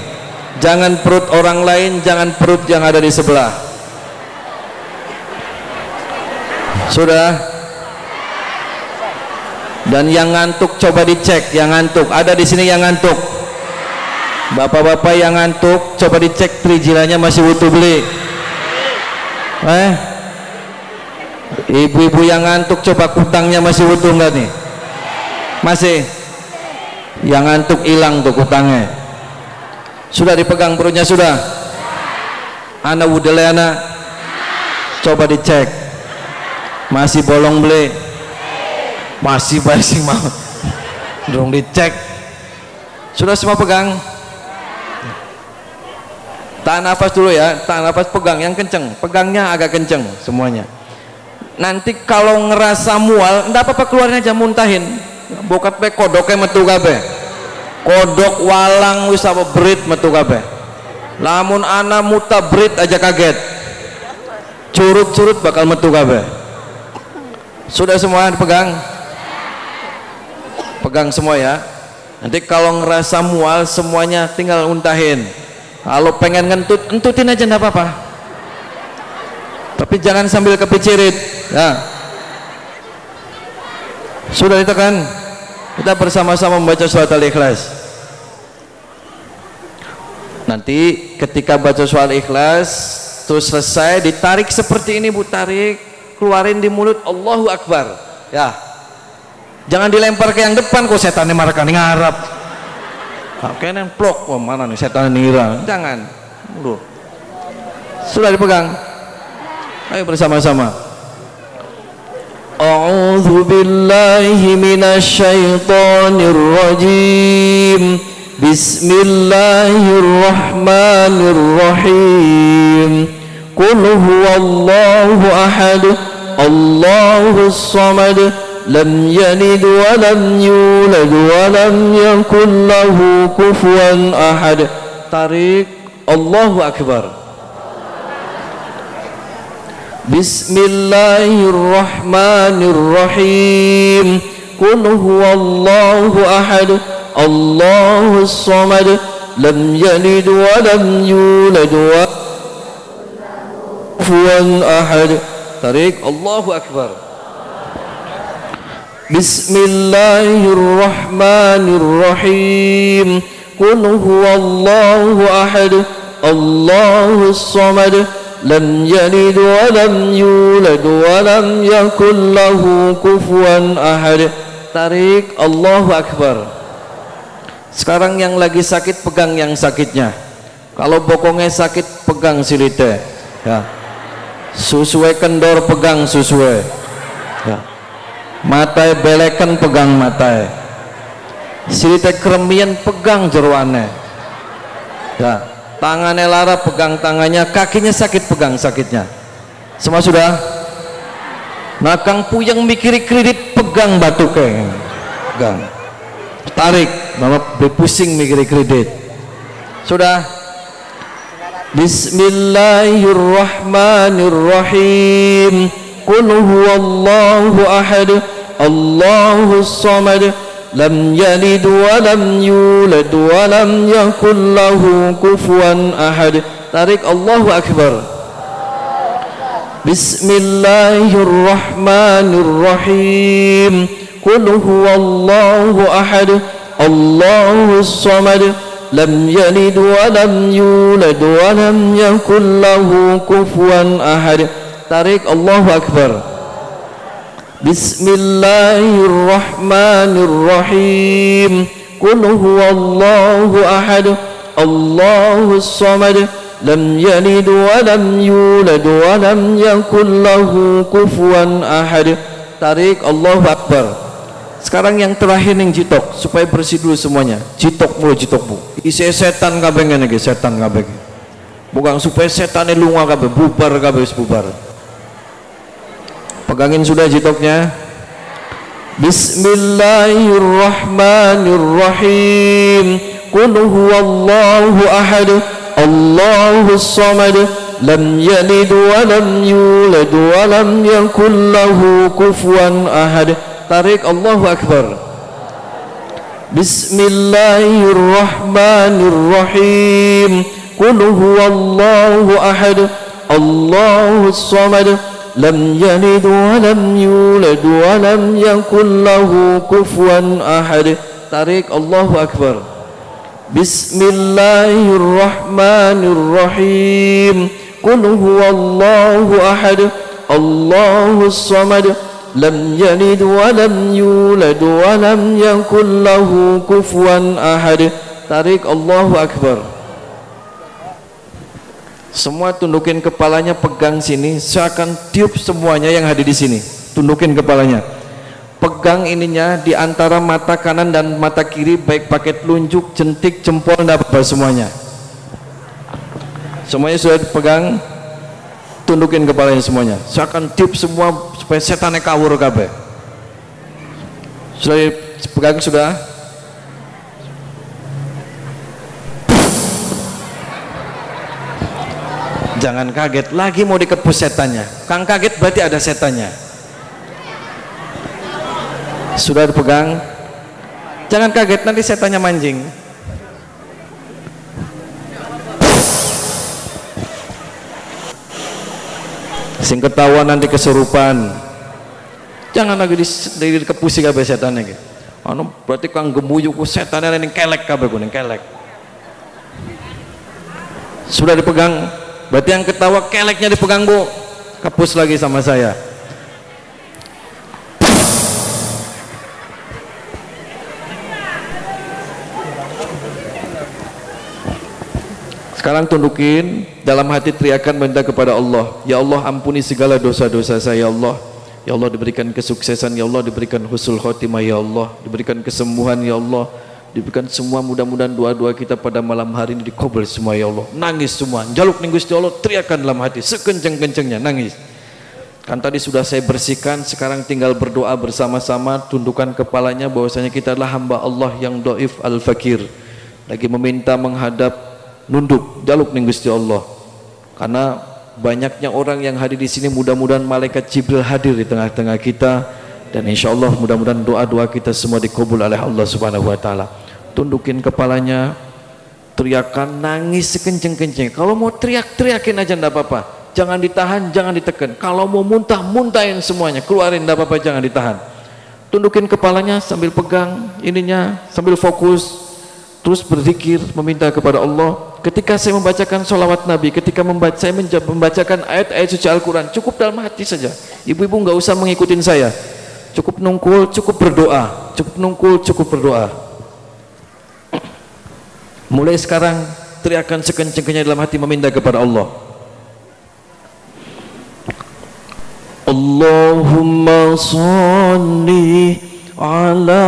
Jangan perut orang lain, jangan perut yang ada di sebelah. Sudah? Dan yang ngantuk coba dicek, yang ngantuk ada di sini, yang ngantuk, bapak-bapak yang ngantuk coba dicek trijilanya masih utuh beli. Ibu-ibu yang ngantuk coba kutangnya masih utuh enggak nih? Masih. Yang ngantuk hilang tuh kutangnya. Sudah dipegang perutnya, sudah? Ana wudeleana coba dicek, masih bolong beli, masih mau dong dicek. Sudah semua pegang. Tahan nafas dulu ya, tahan nafas, pegang yang kenceng, pegangnya agak kenceng semuanya. Nanti kalau ngerasa mual, enggak apa-apa, keluarin aja, muntahin. Bokap pe kodoknya metu kabeh, kodok walang wis apa berit metu kabeh. Lamun ana muta berit aja kaget, curut-curut bakal metu kabeh. Sudah semua dipegang, pegang semua ya. Nanti kalau ngerasa mual semuanya tinggal untahin. Kalau pengen ngentut, entutin aja enggak apa-apa, tapi jangan sambil kepicirit ya. Sudah ditekan, kita bersama-sama membaca surat Al-Ikhlas. Nanti ketika baca surat Al-Ikhlas terus selesai, ditarik seperti ini, Bu, tarik, keluarin di mulut, Allahu Akbar ya. Jangan dilempar ke yang depan, kok setannya marah kan ngarap. Kayaknya plok, oh mana nih setan nira. Jangan. Sudah dipegang. Ayo bersama-sama. A'udzu billahi minasy syaithanir rajim. Bismillahirrahmanirrahim. Qul huwallahu ahad, Allahus samad, lam yalid wa lam yulad wa lam yakul lahu kufuwan ahad. Tarik, Allahu Akbar. Bismillahirrahmanirrahim. Qul huwallahu ahad, Allahus samad, lam yalid wa lam yulad wa kufuwan ahad. Tarik, Allahu Akbar. Bismillahirrahmanirrahim. Qul huwallahu ahad, Allahus samad, lam yalid wa lam yulad wa lam yakul lahu kufuwan ahad. Tarik, Allahu Akbar. Sekarang yang lagi sakit pegang yang sakitnya. Kalau bokongnya sakit pegang silite ya. Susue kendor pegang susue ya. Matai belekan pegang matai. Silite kremian pegang jeroane ya. Tangannya lara pegang tangannya, kakinya sakit pegang sakitnya. Semua sudah? Nakang puyeng mikiri kredit pegang batu ke, pegang. Tarik, mama pusing mikiri kredit. Sudah? Bismillahirrahmanirrahim. Qul huwallahu ahad, Allahus samad, lam yalid wa lam yulad wa lam yakul lahu kufuwan ahad. Tarik, Allahu akbar. Bismillahirrahmanirrahim. Qul huwallahu ahad, Allahus samad, lam yalid wa lam yulad wa lam yakul lahu kufuwan ahad. Tarik, Allahu akbar. Bismillahirrahmanirrahim. Qul huwallahu ahad, Allahus samad, lam yalid wa lam yulad wa lam yakul lahu kufuwan ahad. Tarik, Allahu akbar. Sekarang yang terakhir ning jitok, supaya bersih dulu semuanya. Jitokmu. Isi setan kabeh ngene iki, setan kabeh. Bukan supaya setane lunga kabeh, bubar kabeh, bubar. Pegangin sudah jitoknya. Bismillahirrahmanirrahim. Qul huwallahu ahad, Allahus samad, lam yalid wa lam yulad wa lam yakul lahu kufuwan ahad. Tarik, Allahu akbar. Bismillahirrahmanirrahim. Qul huwallahu ahad, Allahus samad, lam yalid wa lam yulad wa lam yakul lahu kufuwan ahad. Tarik, Allahu akbar. Bismillahirrahmanirrahim. Qul huwallahu ahad, Allahus samad, lam yalid wa lam yulad wa lam yakul lahu kufuwan ahad. Tarik, Allahu akbar. Semua tundukin kepalanya, pegang sini. Saya akan tiup semuanya yang hadir di sini. Tundukin kepalanya. Pegang ininya di antara mata kanan dan mata kiri, baik pakai telunjuk, jentik, jempol, dan apa semuanya. Semuanya sudah dipegang. Tundukin kepalanya semuanya. Saya akan tiup semua supaya setannya kawur kabeh. Sudah dipegang sudah? Jangan kaget lagi mau dikepus setannya. Kang kaget berarti ada setannya. Sudah dipegang. Jangan kaget, nanti setannya mancing. Sing ketawa nanti kesurupan. Jangan lagi dikepusi kabeh setannya gitu. Anu berarti kang gemuyu ku setannya ning kelek kabeh ku ning kelek. Sudah dipegang. Berarti yang ketawa keleknya dipegang, Bu. Kepus lagi sama saya. Sekarang tundukin, dalam hati teriakan minta kepada Allah. Ya Allah, ampuni segala dosa-dosa saya, ya Allah. Ya Allah, diberikan kesuksesan, ya Allah, diberikan husnul khotimah, ya Allah, diberikan kesembuhan, ya Allah, diberikan semua, mudah-mudahan doa-doa kita pada malam hari ini dikabul semua, ya Allah. Nangis semua, jaluk ning Gusti Allah, teriakan dalam hati sekenceng-kencengnya, nangis. Kan tadi sudah saya bersihkan, sekarang tinggal berdoa bersama-sama, tundukkan kepalanya bahwasanya kita adalah hamba Allah yang dhaif al-fakir. Lagi meminta menghadap, nunduk, jaluk ning Gusti Allah. Karena banyaknya orang yang hadir di sini, mudah-mudahan malaikat Jibril hadir di tengah-tengah kita, dan insyaallah mudah-mudahan doa-doa kita semua dikabul oleh Allah Subhanahu wa taala. Tundukin kepalanya, teriakan, nangis sekenceng-kenceng. Kalau mau teriak-teriakin aja enggak apa-apa. Jangan ditahan, jangan ditekan. Kalau mau muntah, muntahin semuanya, keluarin, enggak apa-apa, jangan ditahan. Tundukin kepalanya sambil pegang ininya, sambil fokus. Terus berzikir, meminta kepada Allah. Ketika saya membacakan sholawat Nabi, ketika saya membacakan ayat-ayat suci Al-Quran, cukup dalam hati saja. Ibu-ibu nggak usah mengikutin saya. Cukup nungkul, cukup berdoa. Cukup nungkul, cukup berdoa. Mulai sekarang teriakan sekencang-kencangnya dalam hati meminta kepada Allah. Allahumma sholli ala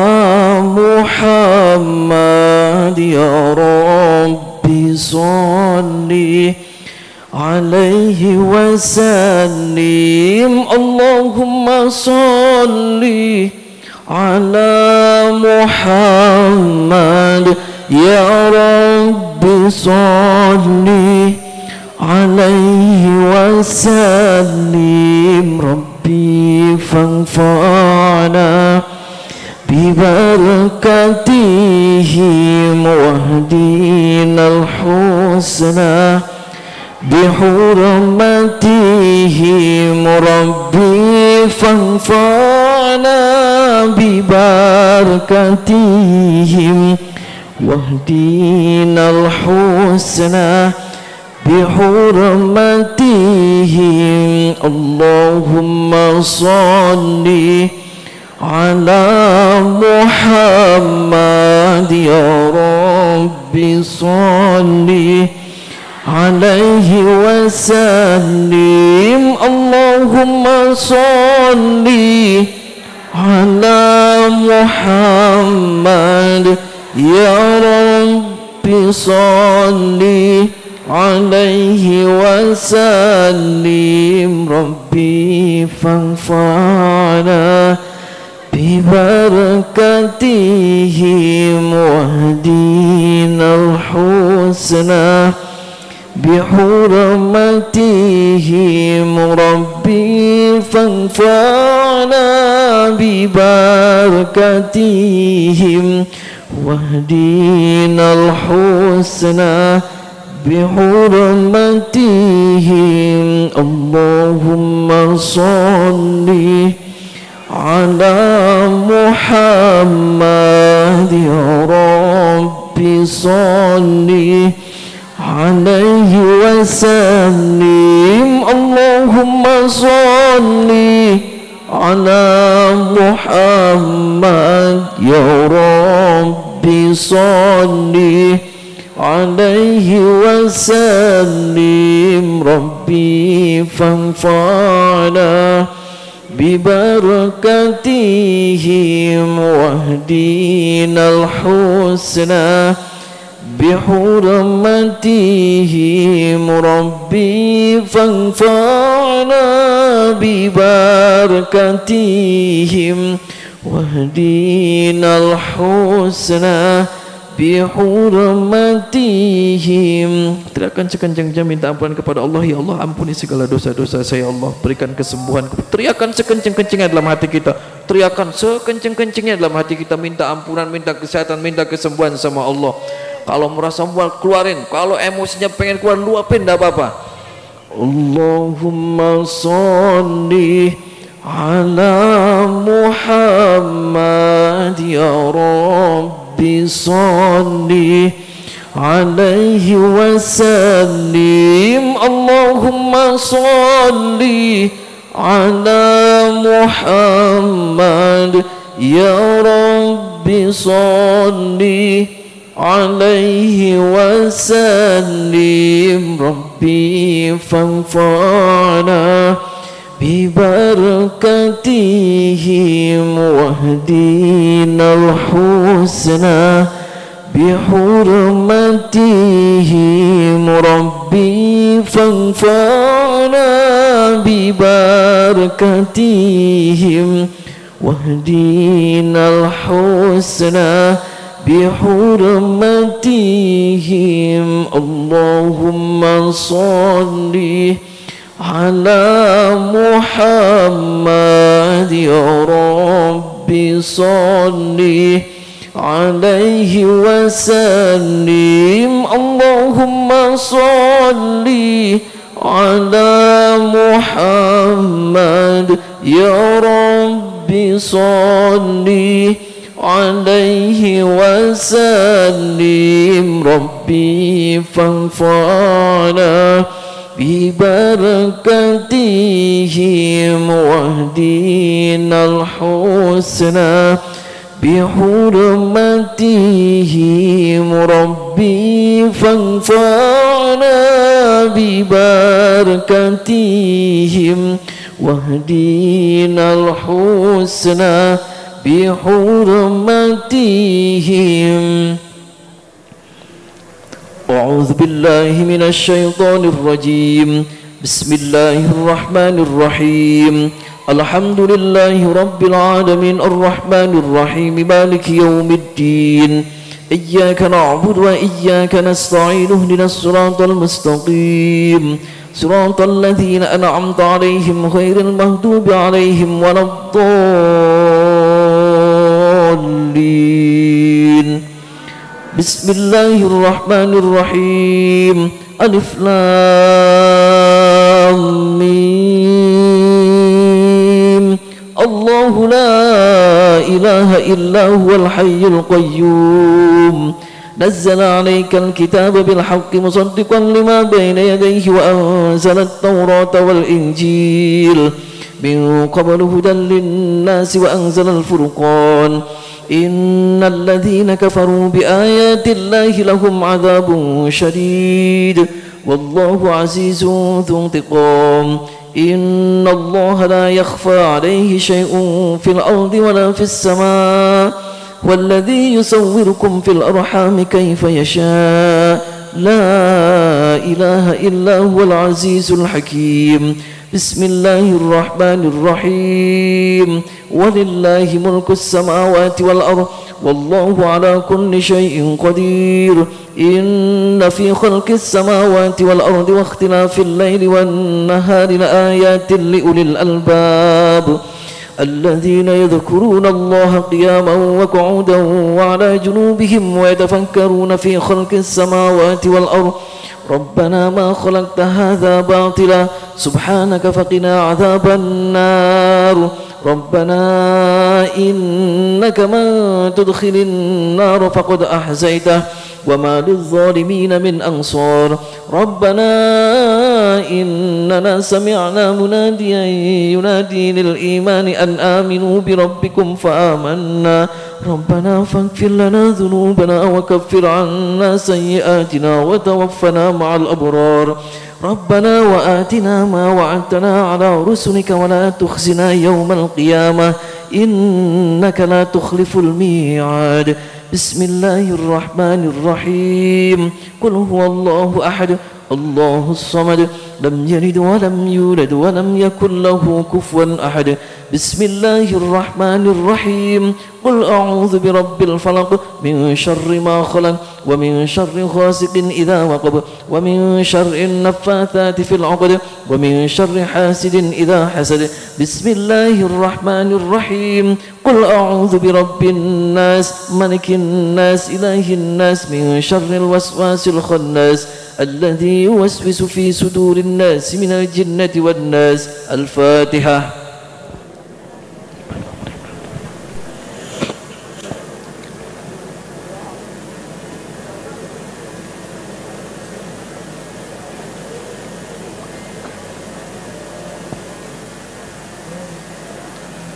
Muhammad ya Rabbi sholli alaihi wasallim. Allahumma sholli على محمد يا رب صل عليه وسلم ربي فانفعنا ببركتهم واهدنا الحسنى بحرمتهم ربي فانفعنا ببركتهم واهدنا الحسنى بحرمتهم اللهم صل على محمد يا رب صل عليه وسلم اللهم صل على محمد يا رب صل عليه وسلم ربي فانفعنا ببركتهم واهدنا الحسنى بحرمتهم ربي فانفعنا ببركتهم واهدنا الحسنى بحرمتهم اللهم صل على محمد يا رب صل عليه وسلم اللهم صل على محمد يا رب صل عليه وسلم ربي فانفعنا ببركتهم واهدنا الحسنى بحرمتهم ربي فانفعنا ببركتهم واهدنا الحسنى bihurmatihim. Teriakan sekencangnya minta ampunan kepada Allah. Ya Allah, ampuni segala dosa-dosa saya, Allah berikan kesembuhan. Teriakan sekencang-kencangnya dalam hati kita. Teriakan sekencang-kencangnya dalam hati kita, minta ampunan, minta kesehatan, minta kesembuhan sama Allah. Kalau merasa mual, keluarin. Kalau emosinya pengen keluar, luapin, tidak apa-apa. Allahumma sholli ala Muhammad ya Rabb, Salli alaihi wasallim. Allahumma salli ala Muhammad ya Rabbi, salli alaihi wasallim. Rabbi fanfa'na ببركتهم واهدنا الحسنى بحرمتهم ربي فانفعنا ببركتهم واهدنا الحسنى بحرمتهم اللهم صل على محمد يا ربي، صل عليه وسلم. اللهم صل على محمد يا ربي، صل عليه وسلم. ربي فانفعنا ببركتهم واهدنا الحسنى بحرمتهم. ربي فانفعنا ببركتهم واهدنا الحسنى بحرمتهم. أعوذ بالله من الشيطان الرجيم. بسم الله الرحمن الرحيم. الحمد لله رب العالمين الرحمن الرحيم مالك يوم الدين إياك نعبد وإياك نستعين اهدنا الصراط المستقيم صراط الذين أنعمت عليهم غير المغضوب عليهم ولا الضالين بسم الله الرحمن الرحيم ألف لام ميم الله لا إله إلا هو الحي القيوم نزل عليك الكتاب بالحق مصدقا لما بين يديه وأنزل التوراة والإنجيل من قبل هدى للناس وأنزل الفرقان إن الذين كفروا بآيات الله لهم عذاب شديد والله عزيز ذو انتقام إن الله لا يخفى عليه شيء في الأرض ولا في السماء والذي يصوركم في الأرحام كيف يشاء لا إله إلا هو العزيز الحكيم بسم الله الرحمن الرحيم ولله ملك السماوات والأرض والله على كل شيء قدير إن في خلق السماوات والأرض واختلاف الليل والنهار لآيات لأولي الألباب الذين يذكرون الله قياما وقعودا وعلى جنوبهم ويتفكرون في خلق السماوات والأرض ربنا ما خلقت هذا باطلا سبحانك فقنا عذاب النار ربنا إنك من تدخل النار فقد أحزيته وما للظالمين من أنصار ربنا إننا سمعنا مناديا ينادي للإيمان أن آمنوا بربكم فآمنا ربنا فاغفر لنا ذنوبنا وكفر عنا سيئاتنا وتوفنا مع الأبرار ربنا وآتنا ما وعدتنا على رسلك ولا تخزنا يوم القيامة إنك لا تخلف الميعاد بسم الله الرحمن الرحيم قل هو الله أحد الله الصمد لم يلد ولم يولد ولم يكن له كفوا أحد بسم الله الرحمن الرحيم قل أعوذ برب الفلق من شر ما خلق ومن شر غاسق إذا وقب ومن شر النفاثات في العقد ومن شر حاسد إذا حسد بسم الله الرحمن الرحيم قل أعوذ برب الناس ملك الناس إله الناس من شر الوسواس الخناس الذي يوسوس في صدور الناس من الجنة والناس الفاتحة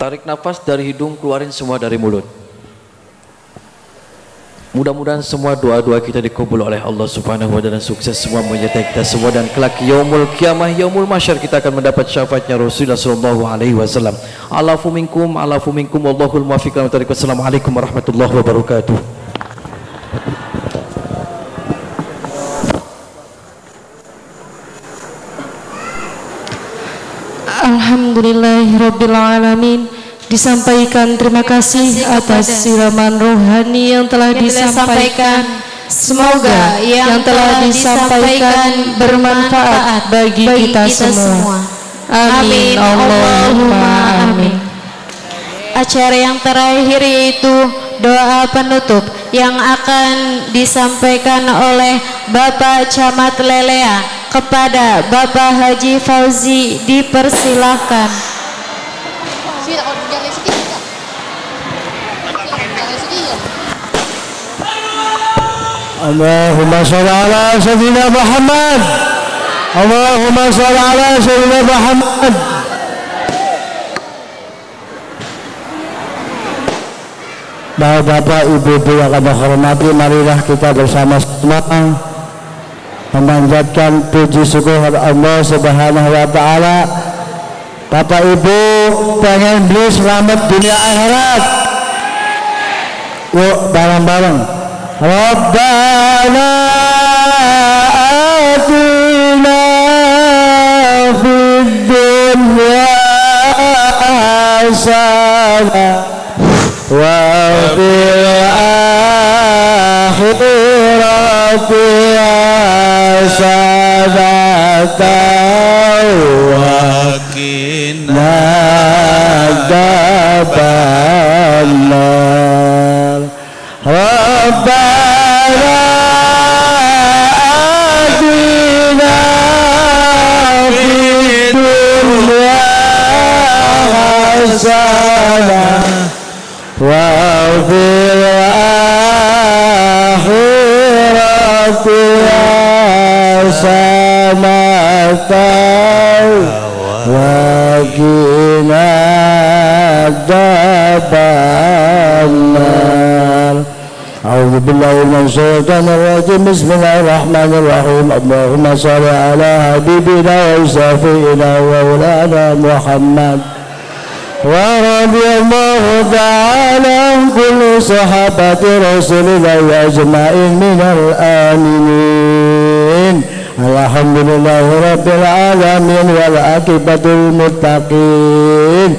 Tarik nafas dari hidung, keluarin semua dari mulut. Mudah-mudahan semua doa-doa kita dikabul oleh Allah Subhanahu wa taala, sukses semua menyertai kita semua dan kelak yaumul qiyamah yaumul mahsyar kita akan mendapat syafaatnya Rasulullah sallallahu alaihi wasallam. Alafu minkum wallahul muwaffiq. Assalamualaikum warahmatullahi wabarakatuh. Alhamdulillahirabbil alamin. Disampaikan terima kasih atas siraman rohani yang telah disampaikan. Semoga yang telah disampaikan bermanfaat bagi kita semua. Amin Allahumma amin. Acara yang terakhir yaitu doa penutup yang akan disampaikan oleh Bapak Camat Lelea kepada Bapak Haji Fauzi, dipersilahkan. Allahumma sholli ala sayyidina Muhammad. Allahumma sholli ala sayyidina Muhammad. Bapak Ibu yang kami hormati, marilah kita bersama-sama memanjatkan puji syukur Allah Subhanahu wa taala. Bapak Ibu pengen beli selamat dunia akhirat. Yuk bareng-bareng. Rabbana atina fid dunya hasanah wa fil akhirati hasanah wa qina adzabannar. Rabbana atina fid dunya hasanah wa fil akhirati hasanah wa qina adzabannar. A'udzu billahi minasy syaithanir rajim. Bismillahirrahmanirrahim. Allahumma shalli ala habibina wa syafi'ina wa maulana Muhammad. ورضي الله تعالى عن كل صحابة رسول الله أجمعين من الآمنين. الحمد لله رب العالمين والعاقبة للمتقين.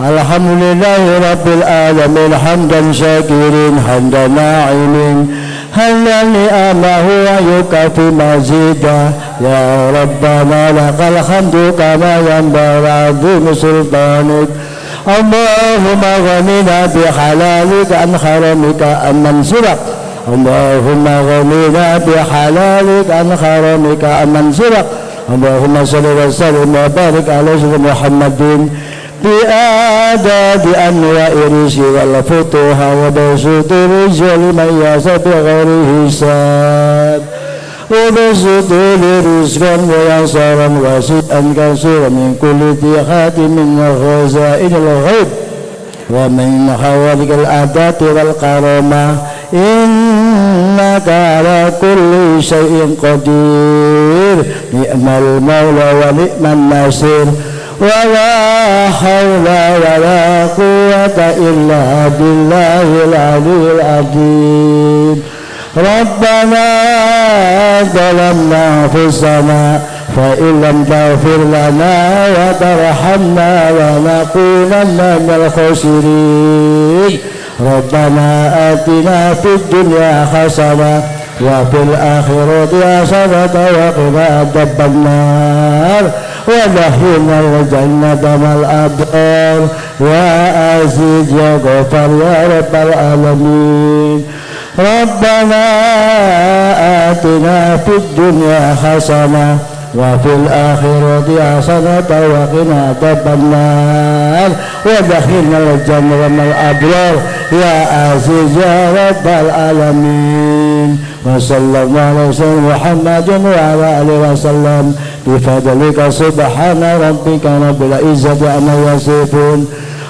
الحمد لله رب العالمين حمدا شاكرين حمدا ناعمين حمدا نعمه ويكفي مزيدا. يا ربنا لك الحمد كما ينبغي عظيم سلطانك. اللهم غننا بحلالك عن حرامك عمن سبق. اللهم غننا بحلالك عن حرامك عمن سبق. اللهم صل وسلم وبارك على سيدنا محمد بآداب أنواع الرزق والفتوح وبسط الرزق لمن يشاء بغير حساب وبسط رزقا ويسرا وسعا كثيرا من كل ذي خاتم من خزائن الغيب ومن خوارق العادات والكرامة إنك على كل شيء قدير. نعم المولى ونعم النصير ولا حول ولا قوة إلا بالله العلي العظيم. ربنا ظلمنا أنفسنا فإن لم تغفر لنا وترحمنا لنكونن من الخاسرين. ربنا آتنا في الدنيا حسنة وفي الآخرة حسنة وقنا عذاب النار ودخلنا الجنة مع الأبرار. يا عزيز يا غفار يا رب العالمين. ربنا آتنا في الدنيا حسنة وفي الآخرة حسنة وقنا عذاب النار ودخلنا الجنة مع الأبرار. يا عزيز يا رب العالمين. وصلى الله على سيدنا محمد وعلى آله وسلم بفضلك سبحان ربك رب العزة عما يصفون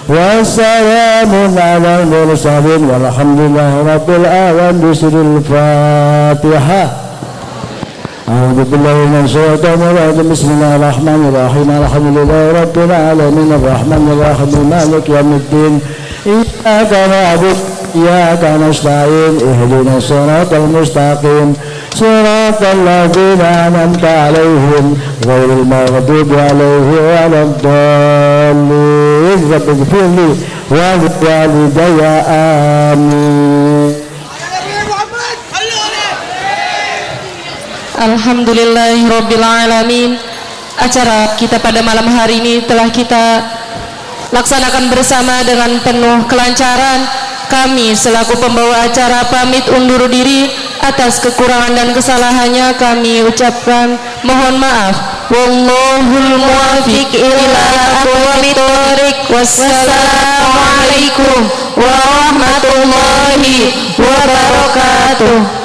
والسلام على المرسلين والحمد لله رب العالمين. بسر الفاتحة. أعوذ بالله من الشيطان الرجيم. بسم الله الرحمن الرحيم. الحمد لله رب العالمين الرحمن الرحيم مالك يوم الدين. إياك نعبد إياك نستعين اهدنا الصراط المستقيم صراط الذين أنعمت عليهم غير المغضوب عليهم ولا الضالين. رب اغفر لي ولوالدي آمين. Alhamdulillahirrabbilalamin. Acara kita pada malam hari ini telah kita laksanakan bersama dengan penuh kelancaran. Kami selaku pembawa acara pamit undur diri. Atas kekurangan dan kesalahannya kami ucapkan mohon maaf. Wallahul muwaffiq ila aqwamit thoriq. Wassalamualaikum warahmatullahi wabarakatuh.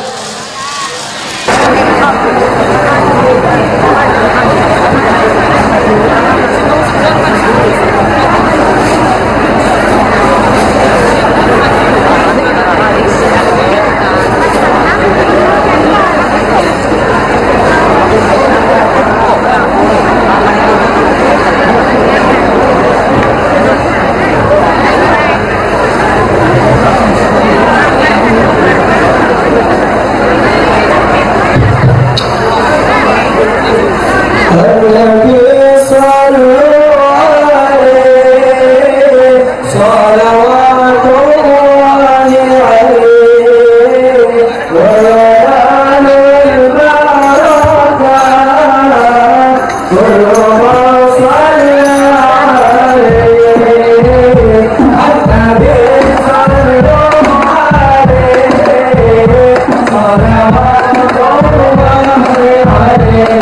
Hare